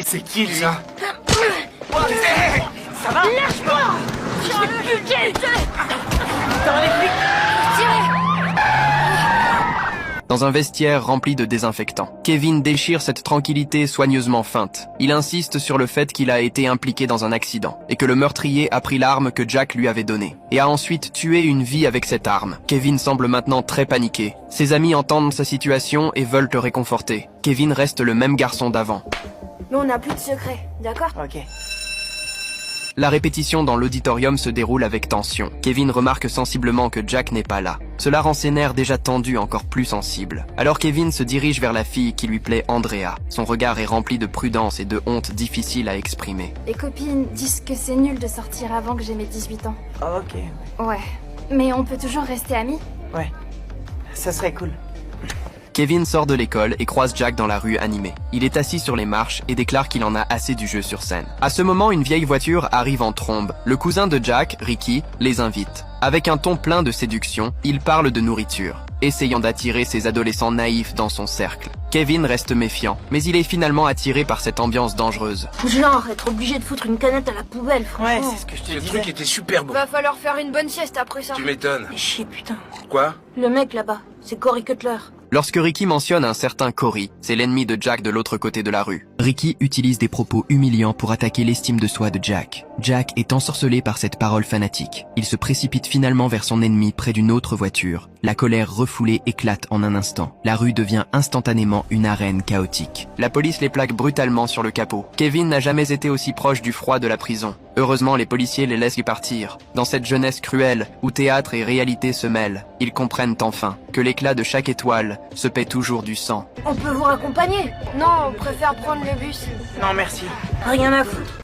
C'est qui, lui? Ça va? Lâche-moi! Tiens le buté! Dans les flics! Tirez! Dans un vestiaire rempli de désinfectants, Kevin déchire cette tranquillité soigneusement feinte. Il insiste sur le fait qu'il a été impliqué dans un accident et que le meurtrier a pris l'arme que Jack lui avait donnée et a ensuite tué une vie avec cette arme. Kevin semble maintenant très paniqué. Ses amis entendent sa situation et veulent le réconforter. Kevin reste le même garçon d'avant. Mais on n'a plus de secret, d'accord? Ok. La répétition dans l'auditorium se déroule avec tension. Kevin remarque sensiblement que Jack n'est pas là. Cela rend ses nerfs déjà tendus encore plus sensibles. Alors Kevin se dirige vers la fille qui lui plaît, Andrea. Son regard est rempli de prudence et de honte difficile à exprimer. Les copines disent que c'est nul de sortir avant que j'ai mes 18 ans. Ok. Ouais. Mais on peut toujours rester amis? Ouais. Ça serait cool. Kevin sort de l'école et croise Jack dans la rue animé. Il est assis sur les marches et déclare qu'il en a assez du jeu sur scène. À ce moment, une vieille voiture arrive en trombe. Le cousin de Jack, Ricky, les invite. Avec un ton plein de séduction, il parle de nourriture, essayant d'attirer ces adolescents naïfs dans son cercle. Kevin reste méfiant, mais il est finalement attiré par cette ambiance dangereuse. Genre, être obligé de foutre une canette à la poubelle, Ouais, franchement. c'est ce que je te Ce disais. truc était super bon. Va falloir faire une bonne sieste après ça. Tu m'étonnes. Mais chier, putain. Quoi? Le mec là-bas, c'est Cory Cutler. Lorsque Ricky mentionne un certain Cory, c'est l'ennemi de Jack de l'autre côté de la rue. Ricky utilise des propos humiliants pour attaquer l'estime de soi de Jack. Jack est ensorcelé par cette parole fanatique. Il se précipite finalement vers son ennemi près d'une autre voiture. La colère refoulée éclate en un instant. La rue devient instantanément une arène chaotique. La police les plaque brutalement sur le capot. Kevin n'a jamais été aussi proche du froid de la prison. Heureusement, les policiers les laissent y partir. Dans cette jeunesse cruelle, où théâtre et réalité se mêlent, ils comprennent enfin que l'éclat de chaque étoile se paie toujours du sang. On peut vous raccompagner? Non, on préfère prendre le bus. Non, merci. Rien à foutre.